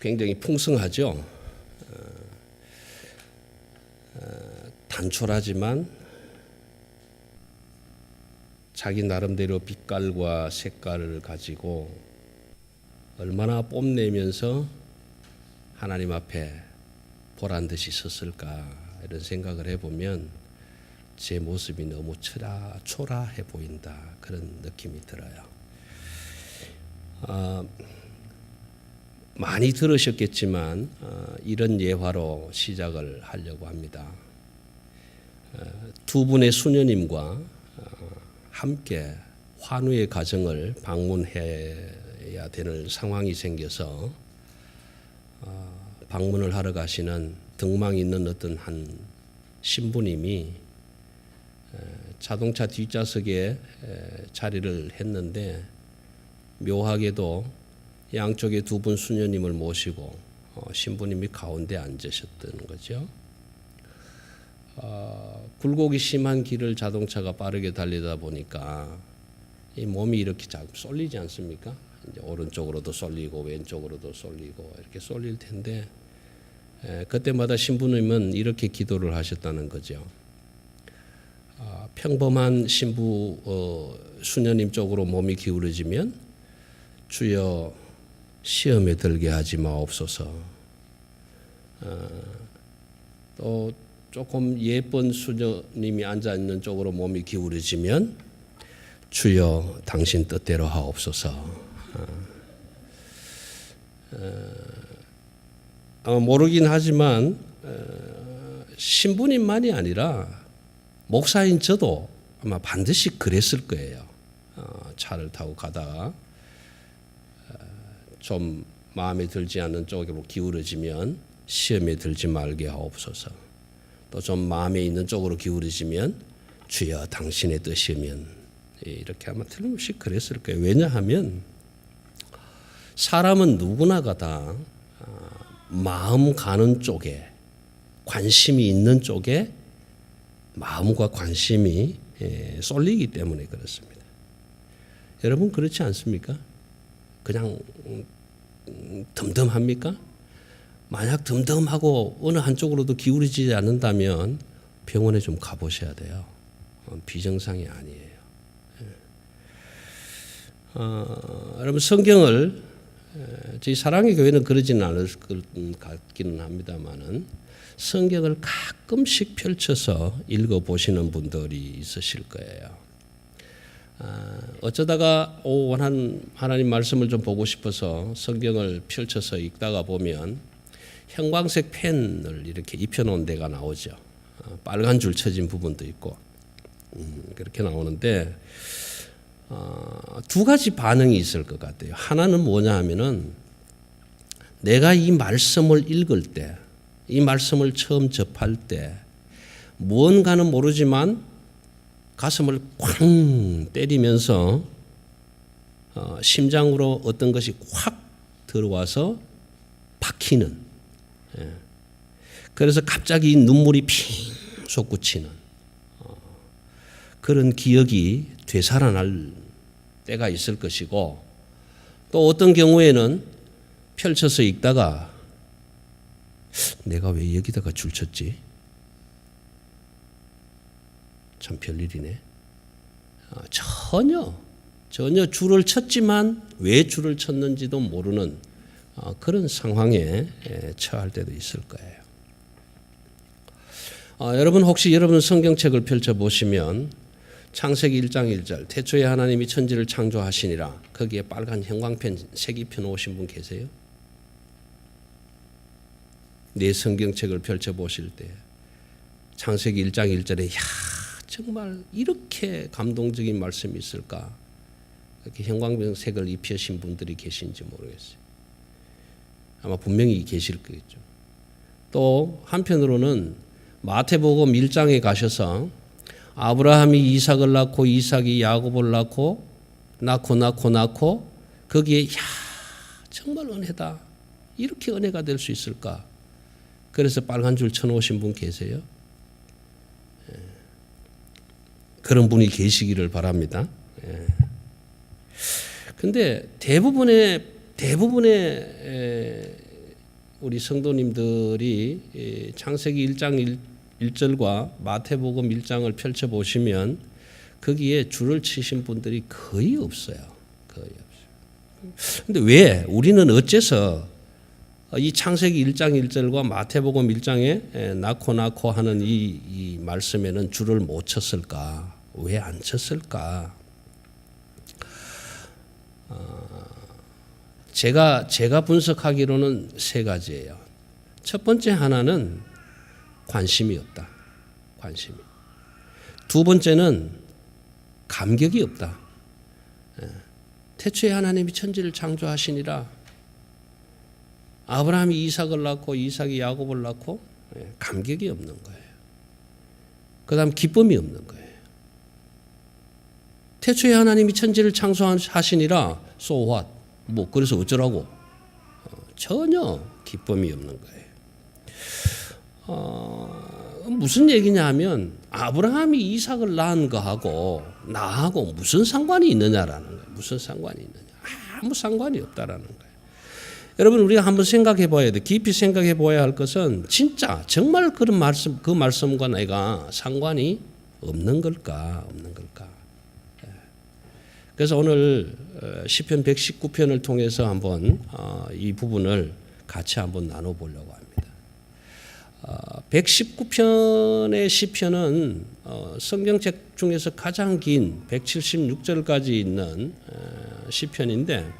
굉장히 풍성하죠. 단촐하지만 자기 나름대로 빛깔과 색깔을 가지고 얼마나 뽐내면서 하나님 앞에 보란 듯이 섰을까 이런 생각을 해보면 제 모습이 너무 초라해 보인다 그런 느낌이 들어요. 많이 들으셨겠지만 이런 예화로 시작을 하려고 합니다. 두 분의 수녀님과 함께 환우의 가정을 방문해야 되는 상황이 생겨서 방문을 하러 가시는 등망 있는 어떤 한 신부님이 자동차 뒷좌석에 자리를 했는데 묘하게도 양쪽에 두 분 수녀님을 모시고 신부님이 가운데 앉으셨던 거죠. 굴곡이 심한 길을 자동차가 빠르게 달리다 보니까 이 몸이 이렇게 자꾸 쏠리지 않습니까? 이제 오른쪽으로도 쏠리고 왼쪽으로도 쏠리고 이렇게 쏠릴 텐데 그때마다 신부님은 이렇게 기도를 하셨다는 거죠. 평범한 신부 수녀님 쪽으로 몸이 기울어지면 주여 시험에 들게 하지 마옵소서. 또 조금 예쁜 수녀님이 앉아있는 쪽으로 몸이 기울어지면 주여 당신 뜻대로 하옵소서. 모르긴 하지만 신부님만이 아니라 목사인 저도 아마 반드시 그랬을 거예요. 차를 타고 가다가 좀 마음에 들지 않는 쪽으로 기울어지면 시험에 들지 말게 하옵소서. 또 좀 마음에 있는 쪽으로 기울어지면 주여 당신의 뜻이면 이렇게 아마 틀림없이 그랬을 거예요. 왜냐하면 사람은 누구나가 다 마음 가는 쪽에 관심이 있는 쪽에 마음과 관심이 쏠리기 때문에 그렇습니다. 여러분 그렇지 않습니까? 그냥 덤덤합니까? 만약 덤덤하고 어느 한쪽으로도 기울이지 않는다면 병원에 좀 가보셔야 돼요. 비정상이 아니에요. 여러분 성경을 저희 사랑의 교회는 그러지는 않을 것 같기는 합니다만은 성경을 가끔씩 펼쳐서 읽어보시는 분들이 있으실 거예요. 어쩌다가 하나님 말씀을 좀 보고 싶어서 성경을 펼쳐서 읽다가 보면 형광색 펜을 이렇게 입혀놓은 데가 나오죠. 빨간 줄 쳐진 부분도 있고 그렇게 나오는데 두 가지 반응이 있을 것 같아요. 하나는 뭐냐 하면은 내가 이 말씀을 읽을 때, 이 말씀을 처음 접할 때 무언가는 모르지만 가슴을 쾅 때리면서 심장으로 어떤 것이 확 들어와서 박히는, 그래서 갑자기 눈물이 핑 솟구치는 그런 기억이 되살아날 때가 있을 것이고, 또 어떤 경우에는 펼쳐서 읽다가 내가 왜 여기다가 줄 쳤지? 참 별일이네. 전혀 줄을 쳤지만 왜 줄을 쳤는지도 모르는 그런 상황에 처할 때도 있을 거예요. 여러분 혹시 여러분 성경책을 펼쳐보시면 창세기 1장 1절 태초에 하나님이 천지를 창조하시니라 거기에 빨간 형광펜 색 입혀놓으신 분 계세요? 내 성경책을 펼쳐보실 때 창세기 1장 1절에 정말 이렇게 감동적인 말씀이 있을까? 이렇게 형광색을 입히신 분들이 계신지 모르겠어요. 아마 분명히 계실 거겠죠. 또 한편으로는 마태복음 1장에 가셔서 아브라함이 이삭을 낳고 이삭이 야곱을 낳고 거기에 정말 은혜다. 이렇게 은혜가 될 수 있을까? 그래서 빨간 줄 쳐놓으신 분 계세요? 그런 분이 계시기를 바랍니다. 근데 대부분의 우리 성도님들이 창세기 1장 1절과 마태복음 1장을 펼쳐보시면 거기에 줄을 치신 분들이 거의 없어요. 거의 없어요. 근데 왜 우리는 어째서 이 창세기 1장 1절과 마태복음 1장에 낳고 하는 이 말씀에는 줄을 못 쳤을까? 왜 안 쳤을까? 제가 분석하기로는 세 가지예요. 첫 번째 하나는 관심이 없다. 관심이. 두 번째는 감격이 없다. 태초에 하나님이 천지를 창조하시니라 아브라함이 이삭을 낳고 이삭이 야곱을 낳고 감격이 없는 거예요. 그 다음 기쁨이 없는 거예요. 태초에 하나님이 천지를 창조하시니라 so what? 뭐 그래서 어쩌라고? 전혀 기쁨이 없는 거예요. 무슨 얘기냐 하면 아브라함이 이삭을 낳은 거하고 나하고 무슨 상관이 있느냐라는 거예요. 무슨 상관이 있느냐. 아무 상관이 없다라는 거예요. 여러분 우리가 한번 생각해 봐야 돼. 깊이 생각해 봐야 할 것은 진짜 정말 그런 말씀 그 말씀과 내가 상관이 없는 걸까? 없는 걸까? 그래서 오늘 시편 119편을 통해서 한번 이 부분을 같이 한번 나눠 보려고 합니다. 119편의 시편은 성경책 중에서 가장 긴 176절까지 있는 시편인데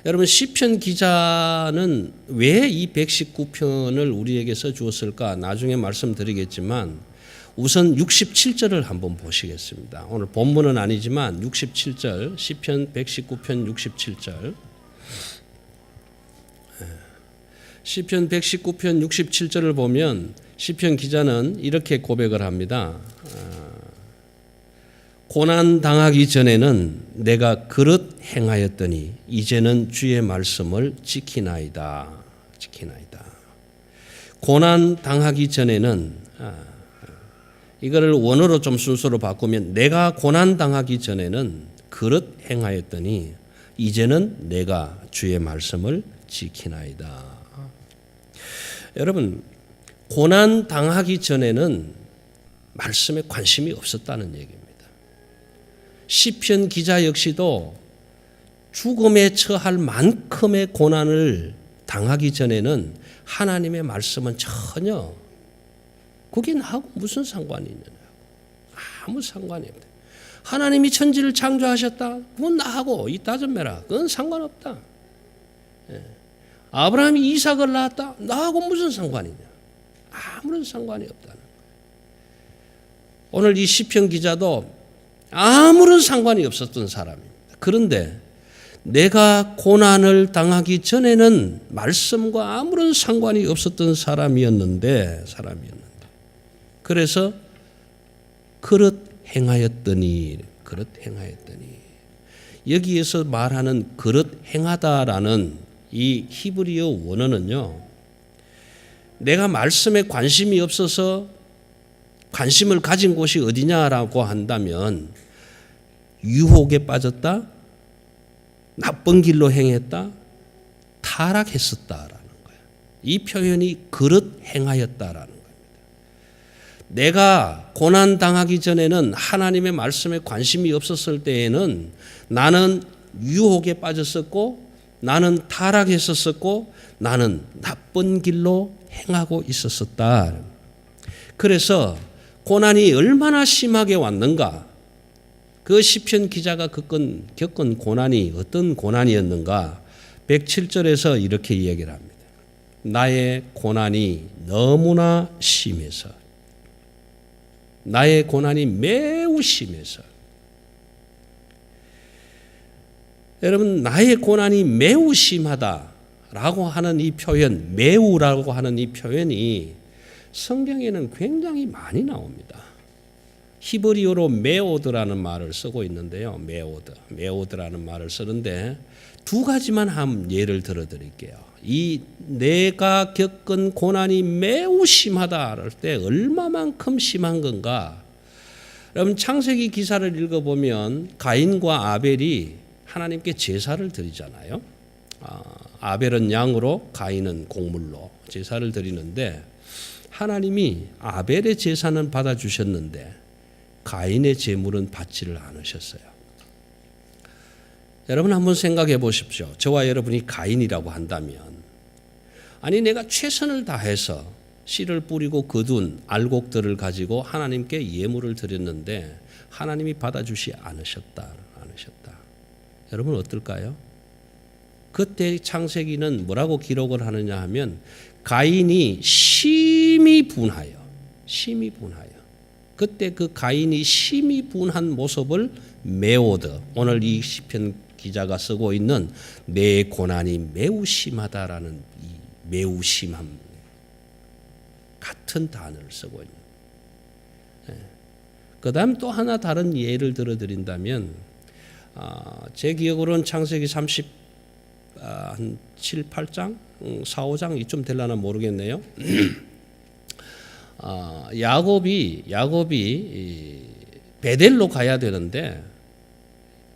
여러분 시편 기자는 왜 이 119편을 우리에게 써주었을까 나중에 말씀드리겠지만 우선 67절을 한번 보시겠습니다. 오늘 본문은 아니지만 67절 시편 119편 67절 시편 119편 67절을 보면 시편 기자는 이렇게 고백을 합니다. 고난 당하기 전에는 내가 그릇 행하였더니 이제는 주의 말씀을 지키나이다. 지키나이다. 고난 당하기 전에는 이거를 원어로 좀 순서로 바꾸면 내가 고난 당하기 전에는 그릇 행하였더니 이제는 내가 주의 말씀을 지키나이다. 여러분 고난 당하기 전에는 말씀에 관심이 없었다는 얘기입니다. 시편 기자 역시도 죽음에 처할 만큼의 고난을 당하기 전에는 하나님의 말씀은 전혀 그게 나하고 무슨 상관이 있느냐. 아무 상관이 없다. 하나님이 천지를 창조하셨다. 그건 나하고 이따좀매라. 그건 상관없다. 아브라함이 이삭을 낳았다. 나하고 무슨 상관이냐. 아무런 상관이 없다는 거예요. 오늘 이 시편 기자도 아무런 상관이 없었던 사람입니다. 그런데 내가 고난을 당하기 전에는 말씀과 아무런 상관이 없었던 사람이었는데 그래서 그릇 행하였더니 여기에서 말하는 그릇 행하다라는 이 히브리어 원어는요. 내가 말씀에 관심이 없어서 관심을 가진 곳이 어디냐라고 한다면 유혹에 빠졌다, 나쁜 길로 행했다, 타락했었다라는 거예요. 이 표현이 그릇 행하였다라는 거예요. 내가 고난 당하기 전에는 하나님의 말씀에 관심이 없었을 때에는 나는 유혹에 빠졌었고 나는 타락했었고 나는 나쁜 길로 행하고 있었다. 그래서 고난이 얼마나 심하게 왔는가 그 시편 기자가 겪은 고난이 어떤 고난이었는가 107절에서 이렇게 이야기를 합니다. 나의 고난이 너무나 심해서 나의 고난이 매우 심해서 여러분 나의 고난이 매우 심하다라고 하는 이 표현 매우라고 하는 이 표현이 성경에는 굉장히 많이 나옵니다. 히브리어로 메오드라는 말을 쓰고 있는데요. 메오드라는 말을 쓰는데 두 가지만 한 예를 들어 드릴게요. 이 내가 겪은 고난이 매우 심하다 할 때 얼마만큼 심한 건가? 여러분 창세기 기사를 읽어보면 가인과 아벨이 하나님께 제사를 드리잖아요. 아벨은 양으로 가인은 곡물로 제사를 드리는데 하나님이 아벨의 제사는 받아주셨는데 가인의 제물은 받지를 않으셨어요. 여러분 한번 생각해 보십시오. 저와 여러분이 가인이라고 한다면 아니 내가 최선을 다해서 씨를 뿌리고 거둔 알곡들을 가지고 하나님께 예물을 드렸는데 하나님이 받아주시 않으셨다. 여러분 어떨까요? 그때 창세기는 뭐라고 기록을 하느냐 하면 가인이 심히 분하여 그때 그 가인이 심히 분한 모습을 메오드 오늘 이 시편 기자가 쓰고 있는 내 고난이 매우 심하다라는 이 매우 심함 같은 단어를 쓰고 있는. 그 다음 또 하나 다른 예를 들어드린다면 제 기억으로는 창세기 37, 8장, 4, 5장 이쯤 되려나 모르겠네요. 야곱이 베델로 가야 되는데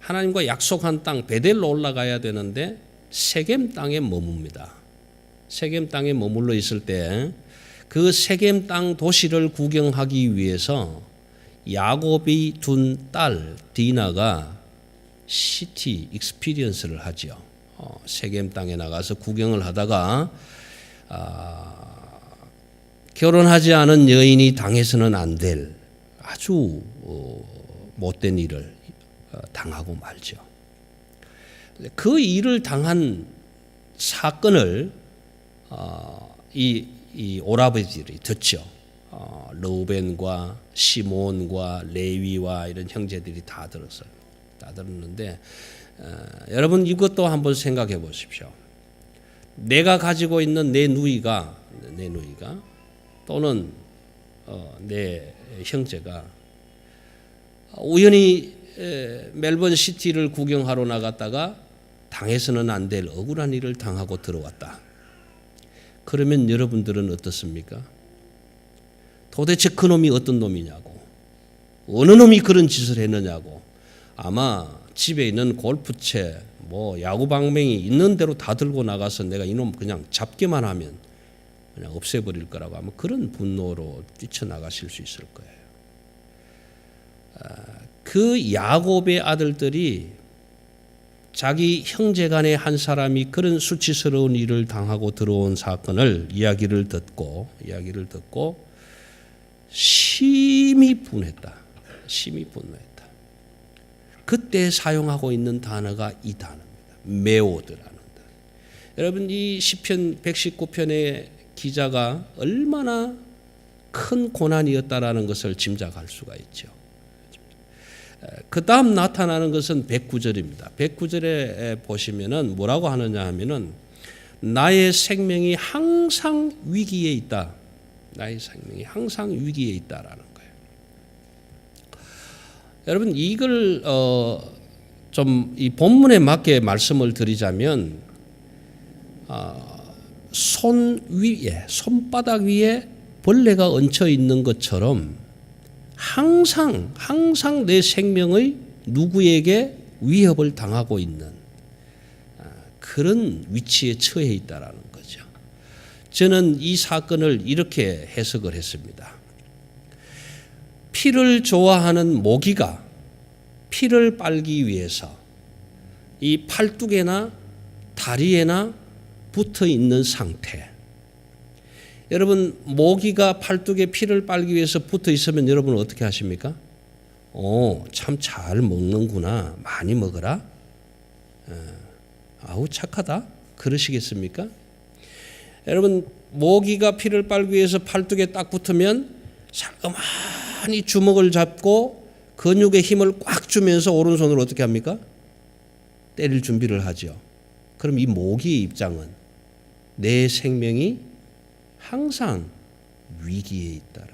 하나님과 약속한 땅 베델로 올라가야 되는데 세겜 땅에 머뭅니다. 세겜 땅에 머물러 있을 때 그 세겜 땅 도시를 구경하기 위해서 야곱이 둔 딸 디나가 시티 익스피리언스를 하죠. 세겜 땅에 나가서 구경을 하다가 결혼하지 않은 여인이 당해서는 안 될 아주 못된 일을 당하고 말죠. 그 일을 당한 사건을 이 오라버지들이 듣죠. 르우벤과 시몬과 레위와 이런 형제들이 다 들었어요. 다 들었는데 여러분 이것도 한번 생각해 보십시오. 내가 가지고 있는 내 누이가 또는 내 형제가 우연히 멜번 시티를 구경하러 나갔다가 당해서는 안 될 억울한 일을 당하고 들어왔다. 그러면 여러분들은 어떻습니까? 도대체 그 놈이 어떤 놈이냐고, 어느 놈이 그런 짓을 했느냐고, 아마 집에 있는 골프채, 야구방망이 있는 대로 다 들고 나가서 내가 이놈 그냥 잡기만 하면 그냥 없애버릴 거라고 아마 그런 분노로 뛰쳐나가실 수 있을 거예요. 그 야곱의 아들들이 자기 형제간의 한 사람이 그런 수치스러운 일을 당하고 들어온 사건을 이야기를 듣고 심히 분했다. 그때 사용하고 있는 단어가 이 단어입니다. 메오드라는 단어. 여러분 이 시편 119편의 기자가 얼마나 큰 고난이었다라는 것을 짐작할 수가 있죠. 그 다음 나타나는 것은 109절입니다. 109절에 보시면은 뭐라고 하느냐 하면은 나의 생명이 항상 위기에 있다. 나의 생명이 항상 위기에 있다라는 거예요. 여러분 이걸 좀 이 본문에 맞게 말씀을 드리자면 손바닥 위에 벌레가 얹혀 있는 것처럼 항상 내 생명의 누구에게 위협을 당하고 있는 그런 위치에 처해 있다라는 거죠. 저는 이 사건을 이렇게 해석을 했습니다. 피를 좋아하는 모기가 피를 빨기 위해서 이 팔뚝에나 다리에나 붙어 있는 상태. 여러분 모기가 팔뚝에 피를 빨기 위해서 붙어 있으면 여러분은 어떻게 하십니까? 참 잘 먹는구나. 많이 먹어라. 아우 착하다. 그러시겠습니까? 여러분 모기가 피를 빨기 위해서 팔뚝에 딱 붙으면 살그마니 주먹을 잡고 근육에 힘을 꽉 주면서 오른손으로 어떻게 합니까? 때릴 준비를 하죠. 그럼 이 모기의 입장은 내 생명이 항상 위기에 있다.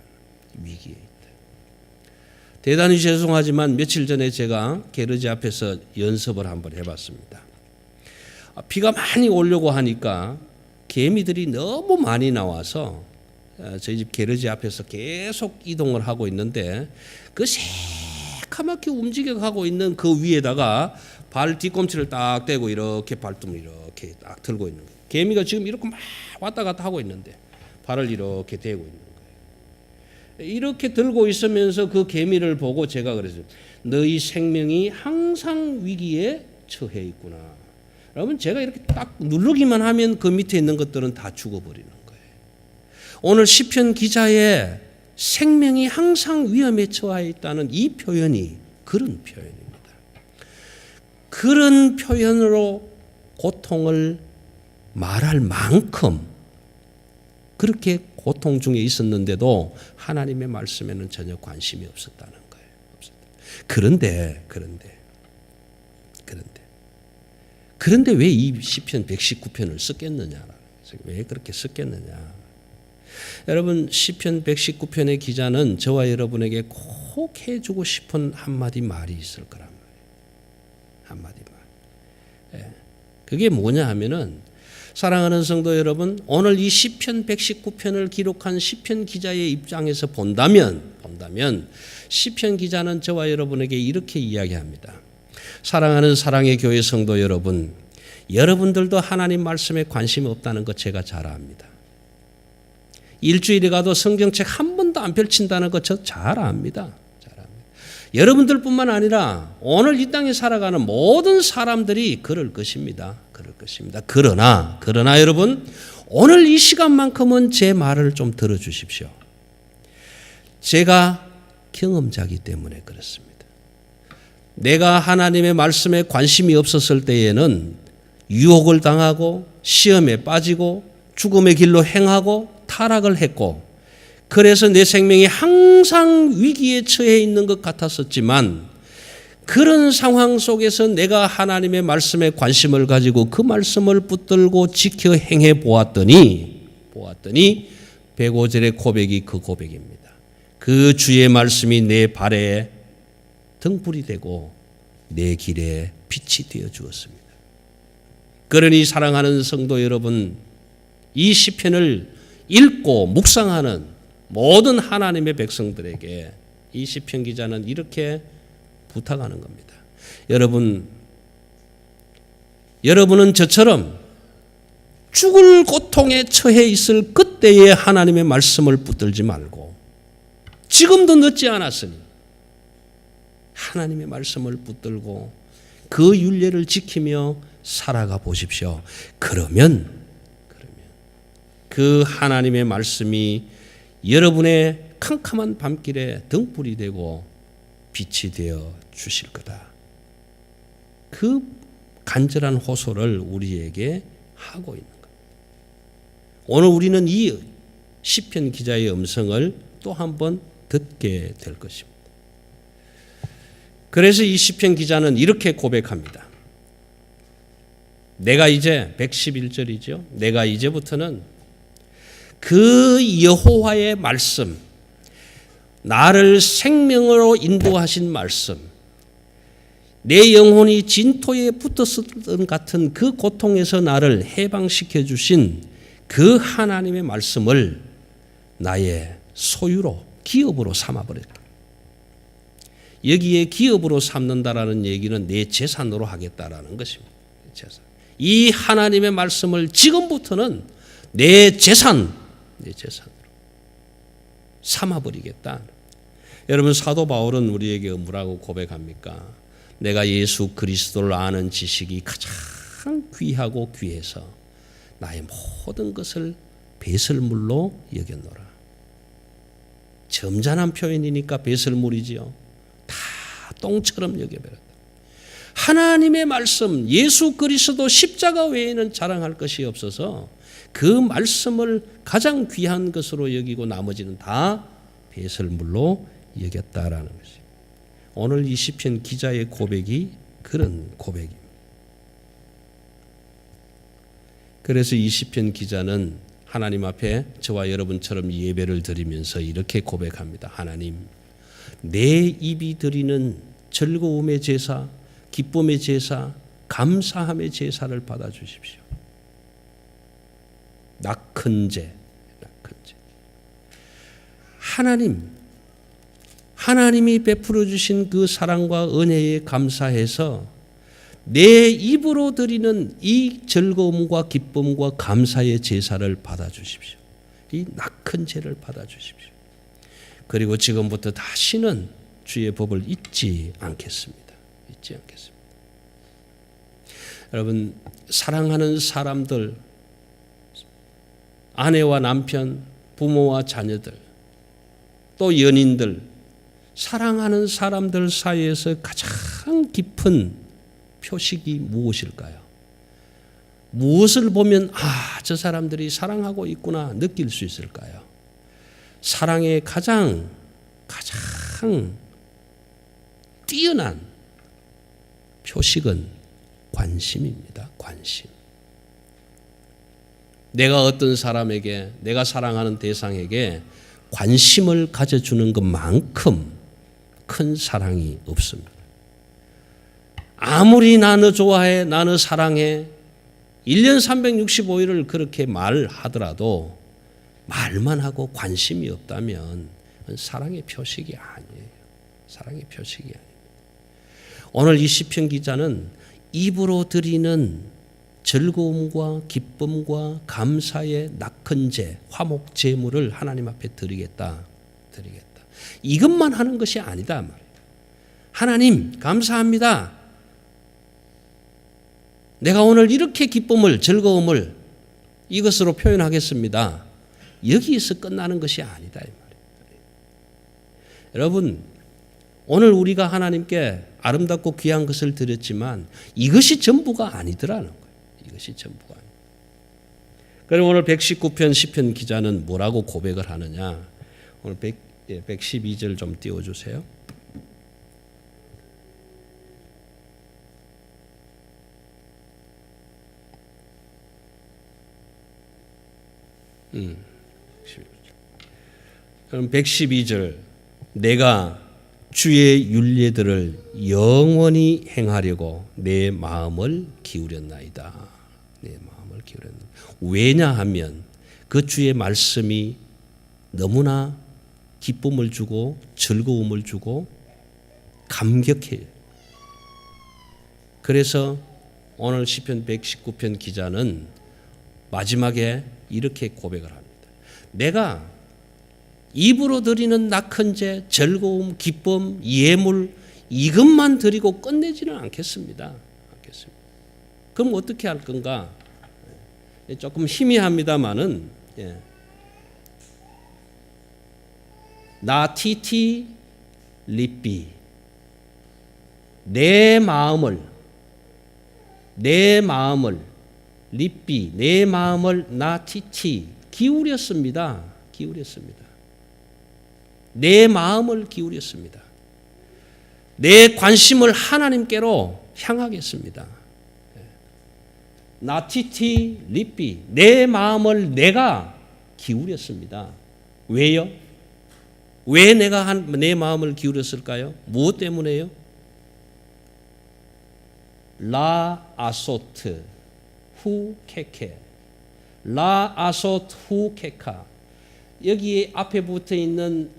대단히 죄송하지만 며칠 전에 제가 게르지 앞에서 연습을 한번 해봤습니다. 비가 많이 오려고 하니까 개미들이 너무 많이 나와서 저희 집 게르지 앞에서 계속 이동을 하고 있는데 그 새카맣게 움직여가고 있는 그 위에다가 발 뒤꿈치를 딱 대고 이렇게 발등을 이렇게 딱 들고 있는 거예요. 개미가 지금 이렇게 막 왔다 갔다 하고 있는데 발을 이렇게 대고 있는 거예요. 이렇게 들고 있으면서 그 개미를 보고 제가 그랬어요. 너희 생명이 항상 위기에 처해 있구나. 여러분 제가 이렇게 딱 누르기만 하면 그 밑에 있는 것들은 다 죽어버리는 거예요. 오늘 시편 기자의 생명이 항상 위험에 처해 있다는 이 표현이 그런 표현입니다. 그런 표현으로 고통을 말할 만큼 그렇게 고통 중에 있었는데도 하나님의 말씀에는 전혀 관심이 없었다는 거예요. 그런데 왜 이 시편 119편을 썼겠느냐? 왜 그렇게 썼겠느냐? 여러분 시편 119편의 기자는 저와 여러분에게 꼭 해주고 싶은 한마디 말이 있을 거란 말이에요. 한마디 말. 그게 뭐냐 하면은 사랑하는 성도 여러분, 오늘 이 시편 119편을 기록한 시편 기자의 입장에서 본다면 시편 기자는 저와 여러분에게 이렇게 이야기합니다. 사랑하는 사랑의 교회 성도 여러분, 여러분들도 하나님 말씀에 관심이 없다는 것 제가 잘 압니다. 일주일에 가도 성경책 한 번도 안 펼친다는 것 저 잘 압니다. 여러분들뿐만 아니라 오늘 이 땅에 살아가는 모든 사람들이 그럴 것입니다. 그러나 여러분, 오늘 이 시간만큼은 제 말을 좀 들어주십시오. 제가 경험자이기 때문에 그렇습니다. 내가 하나님의 말씀에 관심이 없었을 때에는 유혹을 당하고 시험에 빠지고 죽음의 길로 행하고 타락을 했고, 그래서 내 생명이 항상 위기에 처해 있는 것 같았었지만, 그런 상황 속에서 내가 하나님의 말씀에 관심을 가지고 그 말씀을 붙들고 지켜 행해 보았더니 105절의 고백이 그 고백입니다. 그 주의 말씀이 내 발에 등불이 되고 내 길에 빛이 되어 주었습니다. 그러니 사랑하는 성도 여러분, 이 시편을 읽고 묵상하는 모든 하나님의 백성들에게 이 시편 기자는 이렇게 부탁하는 겁니다. 여러분은 저처럼 죽을 고통에 처해 있을 그때에 하나님의 말씀을 붙들지 말고 지금도 늦지 않았으니 하나님의 말씀을 붙들고 그 율례를 지키며 살아가 보십시오. 그러면 그 하나님의 말씀이 여러분의 캄캄한 밤길에 등불이 되고 빛이 되어 주실 거다. 그 간절한 호소를 우리에게 하고 있는 겁니다. 오늘 우리는 이 시편 기자의 음성을 또 한 번 듣게 될 것입니다. 그래서 이 시편 기자는 이렇게 고백합니다. 내가 이제 111절이죠. 내가 이제부터는 그 여호와의 말씀, 나를 생명으로 인도하신 말씀, 내 영혼이 진토에 붙었던 같은 그 고통에서 나를 해방시켜 주신 그 하나님의 말씀을 나의 소유로, 기업으로 삼아버렸다. 여기에 기업으로 삼는다라는 얘기는 내 재산으로 하겠다라는 것입니다. 이 하나님의 말씀을 지금부터는 내 재산으로 삼아버리겠다. 여러분, 사도 바울은 우리에게 뭐라고 고백합니까? 내가 예수 그리스도를 아는 지식이 가장 귀하고 귀해서 나의 모든 것을 배설물로 여겼노라. 점잖은 표현이니까 배설물이지요. 다 똥처럼 여겨버렸다. 하나님의 말씀, 예수 그리스도 십자가 외에는 자랑할 것이 없어서 그 말씀을 가장 귀한 것으로 여기고 나머지는 다 배설물로 여겼다라는 것입니다. 오늘 이 시편 기자의 고백이 그런 고백입니다. 그래서 이 시편 기자는 하나님 앞에 저와 여러분처럼 예배를 드리면서 이렇게 고백합니다. 하나님, 내 입이 드리는 즐거움의 제사, 기쁨의 제사, 감사함의 제사를 받아주십시오. 낙헌제. 하나님이 베풀어 주신 그 사랑과 은혜에 감사해서 내 입으로 드리는 이 즐거움과 기쁨과 감사의 제사를 받아주십시오. 이 낙큰 제를 받아주십시오. 그리고 지금부터 다시는 주의 법을 잊지 않겠습니다. 잊지 않겠습니다. 여러분, 사랑하는 사람들, 아내와 남편, 부모와 자녀들, 또 연인들, 사랑하는 사람들 사이에서 가장 깊은 표식이 무엇일까요? 무엇을 보면 저 사람들이 사랑하고 있구나 느낄 수 있을까요? 사랑의 가장 뛰어난 표식은 관심입니다. 관심. 내가 어떤 사람에게, 내가 사랑하는 대상에게 관심을 가져주는 것만큼 큰 사랑이 없습니다. 아무리 나 너 좋아해, 나 너 사랑해, 1년 365일을 그렇게 말하더라도 말만 하고 관심이 없다면 사랑의 표식이 아니에요. 사랑의 표식이 아닙니다. 오늘 이 시편 기자는 입으로 드리는 즐거움과 기쁨과 감사의 낙헌제, 화목 제물을 하나님 앞에 드리겠다. 이것만 하는 것이 아니다 말이에요. 하나님 감사합니다. 내가 오늘 이렇게 기쁨을, 즐거움을 이것으로 표현하겠습니다. 여기에서 끝나는 것이 아니다 이 말이에요. 여러분, 오늘 우리가 하나님께 아름답고 귀한 것을 드렸지만 이것이 전부가 아니더라는 거예요. 이것이 전부가 아니에요. 그럼 오늘 119편 시편 기자는 뭐라고 고백을 하느냐? 오늘 112절 좀 띄워주세요. 그럼 112절, 내가 주의 율례들을 영원히 행하려고 내 마음을 기울였나이다. 내 마음을 기울였나이다. 왜냐하면 그 주의 말씀이 너무나 기쁨을 주고 즐거움을 주고 감격해요. 그래서 오늘 시편 119편 기자는 마지막에 이렇게 고백을 합니다. 내가 입으로 드리는 낙헌제, 즐거움, 기쁨, 예물 이것만 드리고 끝내지는 않겠습니다. 그럼 어떻게 할 건가? 조금 희미합니다마는 나티티 리삐, 내 마음을 리삐, 내 마음을 나티티 기울였습니다. 내 마음을 기울였습니다. 내 관심을 하나님께로 향하겠습니다. 나티티 리삐, 내 마음을 내가 기울였습니다. 왜요? 왜 내가 내 마음을 기울였을까요? 무엇 때문에요? 라 아소트 후 케케, 라 아소트 후 케카. 여기 앞에 붙어 있는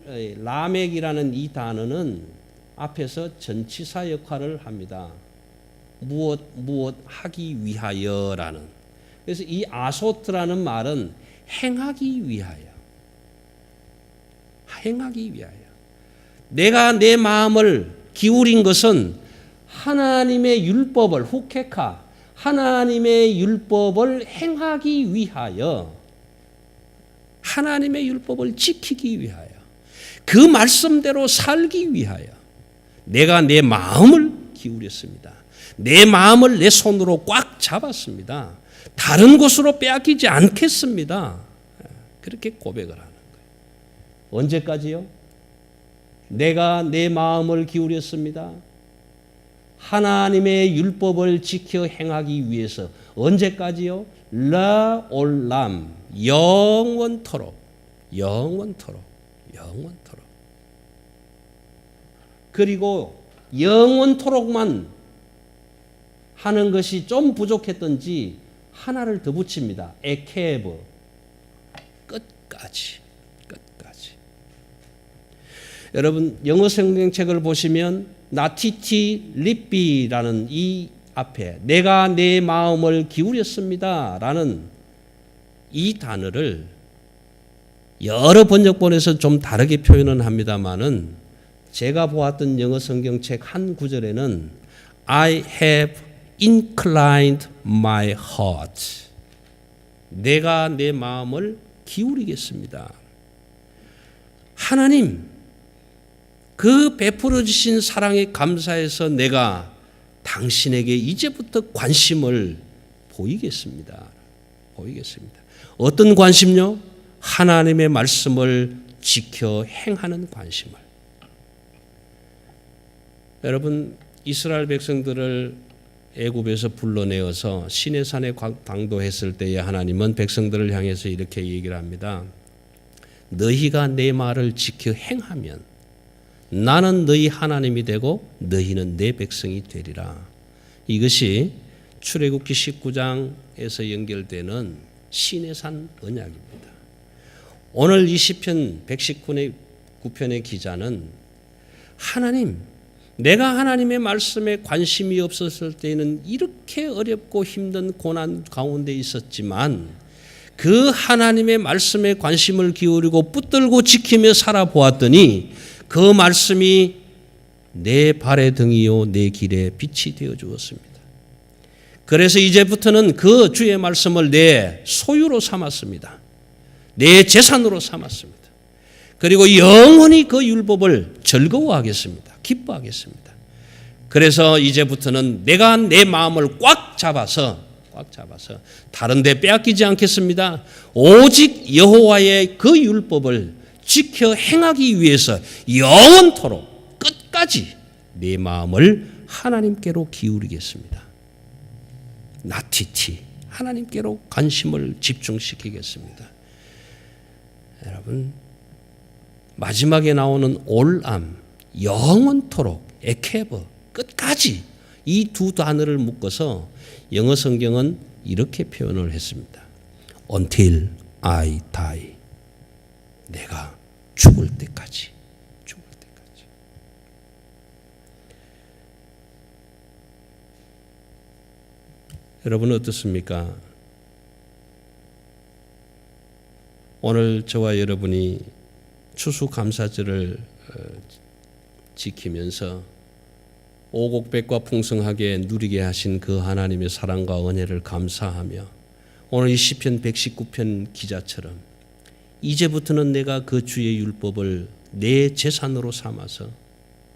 라멕이라는 이 단어는 앞에서 전치사 역할을 합니다. 무엇 하기 위하여라는. 그래서 이 아소트라는 말은 행하기 위하여. 내가 내 마음을 기울인 것은 하나님의 율법을 후케카, 하나님의 율법을 행하기 위하여, 하나님의 율법을 지키기 위하여, 그 말씀대로 살기 위하여 내가 내 마음을 기울였습니다. 내 마음을 내 손으로 꽉 잡았습니다. 다른 곳으로 빼앗기지 않겠습니다. 그렇게 고백을 하는 거예요. 언제까지요? 내가 내 마음을 기울였습니다. 하나님의 율법을 지켜 행하기 위해서. 언제까지요? 라올람, 영원토록. 그리고 영원토록만 하는 것이 좀 부족했던지 하나를 더 붙입니다. 에케브, 끝까지. 여러분 영어 성경책을 보시면 나티티 립비라는 이 앞에 내가 내 마음을 기울였습니다 라는 이 단어를 여러 번역본에서 좀 다르게 표현은 합니다만은 제가 보았던 영어 성경책 한 구절에는 I have inclined my heart. 내가 내 마음을 기울이겠습니다. 하나님, 그 베풀어 주신 사랑에 감사해서 내가 당신에게 이제부터 관심을 보이겠습니다. 어떤 관심요? 하나님의 말씀을 지켜 행하는 관심을. 여러분, 이스라엘 백성들을 애굽에서 불러내어서 시내산에 당도했을 때에 하나님은 백성들을 향해서 이렇게 얘기를 합니다. 너희가 내 말을 지켜 행하면 나는 너희 하나님이 되고 너희는 내 백성이 되리라. 이것이 출애굽기 19장에서 연결되는 시내산 언약입니다. 오늘 이 시편 119편의 기자는 하나님, 내가 하나님의 말씀에 관심이 없었을 때는 이렇게 어렵고 힘든 고난 가운데 있었지만 그 하나님의 말씀에 관심을 기울이고 붙들고 지키며 살아보았더니 그 말씀이 내 발의 등이요 내 길의 빛이 되어 주었습니다. 그래서 이제부터는 그 주의 말씀을 내 소유로 삼았습니다. 내 재산으로 삼았습니다. 그리고 영원히 그 율법을 즐거워하겠습니다. 기뻐하겠습니다. 그래서 이제부터는 내가 내 마음을 꽉 잡아서 다른 데 빼앗기지 않겠습니다. 오직 여호와의 그 율법을 지켜 행하기 위해서 영원토록 끝까지 내 마음을 하나님께로 기울이겠습니다. 나티티, 하나님께로 관심을 집중시키겠습니다. 여러분, 마지막에 나오는 올암, 영원토록, 에케버, 끝까지 이 두 단어를 묶어서 영어 성경은 이렇게 표현을 했습니다. Until I die. 내가 죽을 때까지. 여러분은 어떻습니까? 오늘 저와 여러분이 추수감사절을 지키면서 오곡백과 풍성하게 누리게 하신 그 하나님의 사랑과 은혜를 감사하며 오늘 이 시편 119편 기자처럼 이제부터는 내가 그 주의 율법을 내 재산으로 삼아서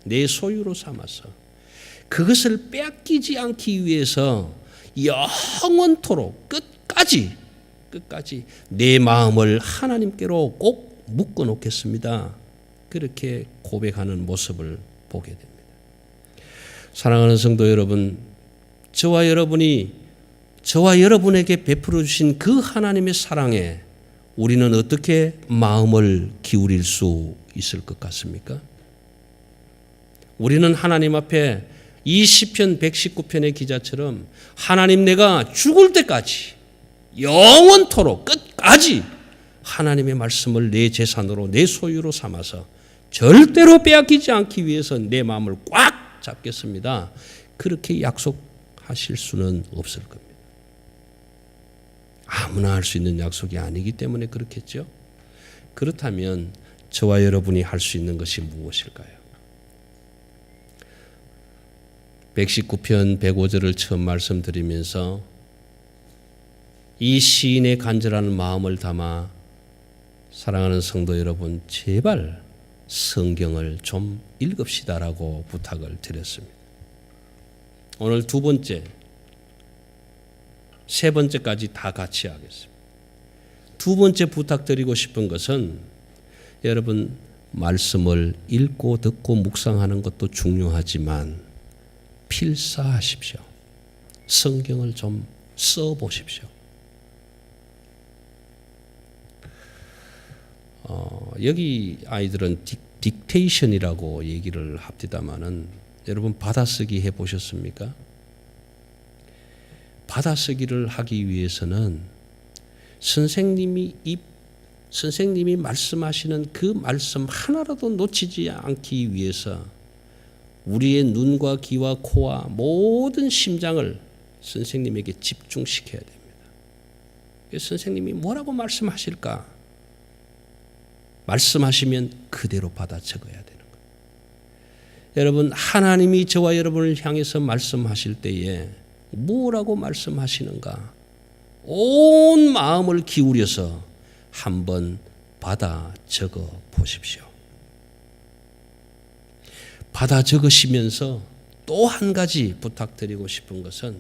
내 소유로 삼아서 그것을 빼앗기지 않기 위해서 영원토록 끝까지 내 마음을 하나님께로 꼭 묶어 놓겠습니다. 그렇게 고백하는 모습을 보게 됩니다. 사랑하는 성도 여러분, 저와 여러분에게 베풀어 주신 그 하나님의 사랑에 우리는 어떻게 마음을 기울일 수 있을 것 같습니까? 우리는 하나님 앞에 이 시편 119편의 기자처럼 하나님, 내가 죽을 때까지 영원토록 끝까지 하나님의 말씀을 내 재산으로 내 소유로 삼아서 절대로 빼앗기지 않기 위해서 내 마음을 꽉 잡겠습니다. 그렇게 약속하실 수는 없을 겁니다. 아무나 할 수 있는 약속이 아니기 때문에 그렇겠죠. 그렇다면 저와 여러분이 할 수 있는 것이 무엇일까요? 119편 105절을 처음 말씀드리면서 이 시인의 간절한 마음을 담아 사랑하는 성도 여러분, 제발 성경을 좀 읽읍시다라고 부탁을 드렸습니다. 오늘 두 번째, 세 번째까지 다 같이 하겠습니다. 두 번째 부탁드리고 싶은 것은 여러분, 말씀을 읽고 듣고 묵상하는 것도 중요하지만 필사하십시오. 성경을 좀 써보십시오. 여기 아이들은 딕테이션이라고 얘기를 합디다마는 여러분 받아쓰기 해보셨습니까? 받아쓰기를 하기 위해서는 선생님이 입 선생님이 말씀하시는 그 말씀 하나라도 놓치지 않기 위해서 우리의 눈과 귀와 코와 모든 심장을 선생님에게 집중시켜야 됩니다. 선생님이 뭐라고 말씀하실까? 말씀하시면 그대로 받아 적어야 되는 거예요. 여러분, 하나님이 저와 여러분을 향해서 말씀하실 때에 뭐라고 말씀하시는가? 온 마음을 기울여서 한번 받아 적어 보십시오. 받아 적으시면서 또 한 가지 부탁드리고 싶은 것은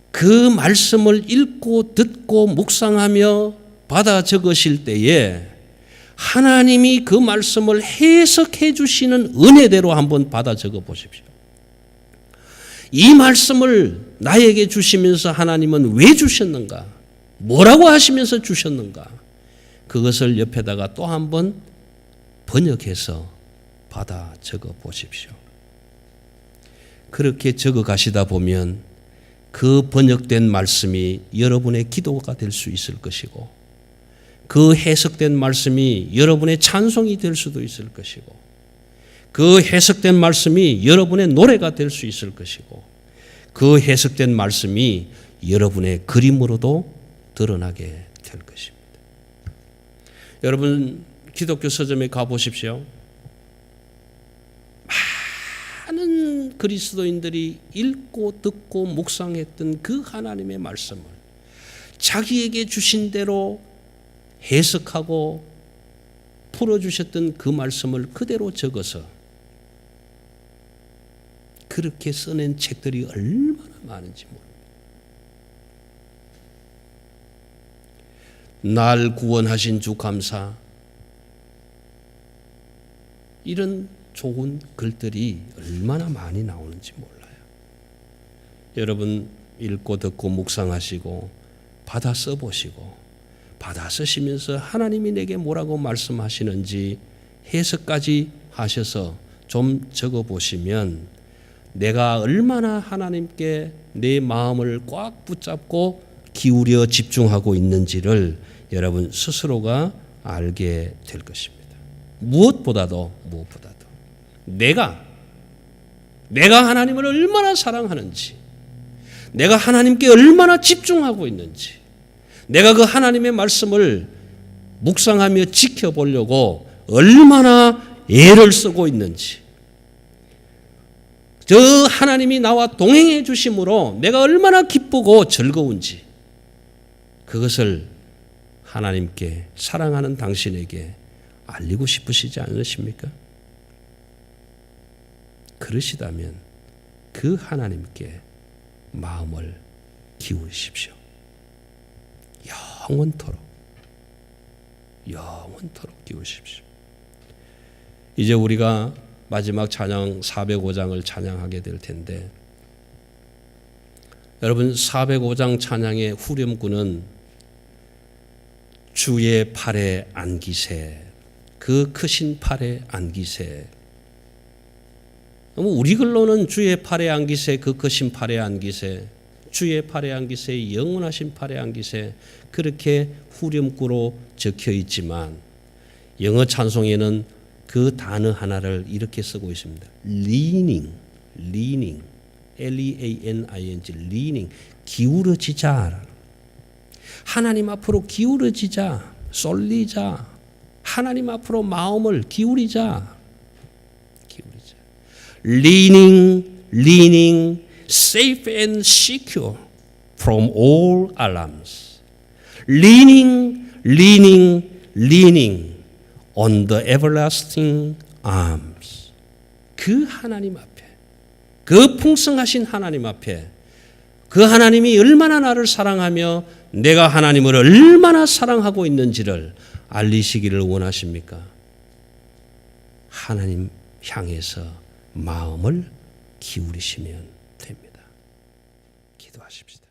그 말씀을 읽고 듣고 묵상하며 받아 적으실 때에 하나님이 그 말씀을 해석해 주시는 은혜대로 한번 받아 적어 보십시오. 이 말씀을 나에게 주시면서 하나님은 왜 주셨는가? 뭐라고 하시면서 주셨는가? 그것을 옆에다가 또 한번 번역해서 받아 적어 보십시오. 그렇게 적어 가시다 보면 그 번역된 말씀이 여러분의 기도가 될 수 있을 것이고, 그 해석된 말씀이 여러분의 찬송이 될 수도 있을 것이고, 그 해석된 말씀이 여러분의 노래가 될 수 있을 것이고, 그 해석된 말씀이 여러분의 그림으로도 드러나게 될 것입니다. 여러분, 기독교 서점에 가보십시오. 많은 그리스도인들이 읽고 듣고 묵상했던 그 하나님의 말씀을 자기에게 주신 대로 해석하고 풀어주셨던 그 말씀을 그대로 적어서 그렇게 써낸 책들이 얼마나 많은지 모릅니다. 날 구원하신 주 감사, 이런 좋은 글들이 얼마나 많이 나오는지 몰라요. 여러분, 읽고 듣고 묵상하시고 받아 써보시고 받아 쓰시면서 하나님이 내게 뭐라고 말씀하시는지 해석까지 하셔서 좀 적어보시면 내가 얼마나 하나님께 내 마음을 꽉 붙잡고 기울여 집중하고 있는지를 여러분 스스로가 알게 될 것입니다. 무엇보다도 내가 하나님을 얼마나 사랑하는지, 내가 하나님께 얼마나 집중하고 있는지, 내가 그 하나님의 말씀을 묵상하며 지켜보려고 얼마나 애를 쓰고 있는지, 저 하나님이 나와 동행해 주심으로 내가 얼마나 기쁘고 즐거운지, 그것을 하나님께, 사랑하는 당신에게 알리고 싶으시지 않으십니까? 그러시다면 그 하나님께 마음을 기울이십시오. 영원토록 기울이십시오. 이제 우리가 마지막 찬양 405장을 찬양하게 될 텐데, 여러분, 405장 찬양의 후렴구는 주의 팔에 안기세, 그 크신 팔에 안기세. 우리 글로는 주의 팔에 안기세, 그 크신 팔에 안기세, 주의 팔에 안기세, 영원하신 팔에 안기세, 그렇게 후렴구로 적혀 있지만 영어 찬송에는 그 단어 하나를 이렇게 쓰고 있습니다. leaning, L-E-A-N-I-N-G, leaning, 기울어지자. 하나님 앞으로 기울어지자, 쏠리자. 하나님 앞으로 마음을 기울이자. leaning, safe and secure from all alarms. leaning on the everlasting arms. 그 하나님 앞에, 그 풍성하신 하나님 앞에, 그 하나님이 얼마나 나를 사랑하며 내가 하나님을 얼마나 사랑하고 있는지를 알리시기를 원하십니까? 하나님 향해서 마음을 기울이시면 됩니다. 기도하십시다.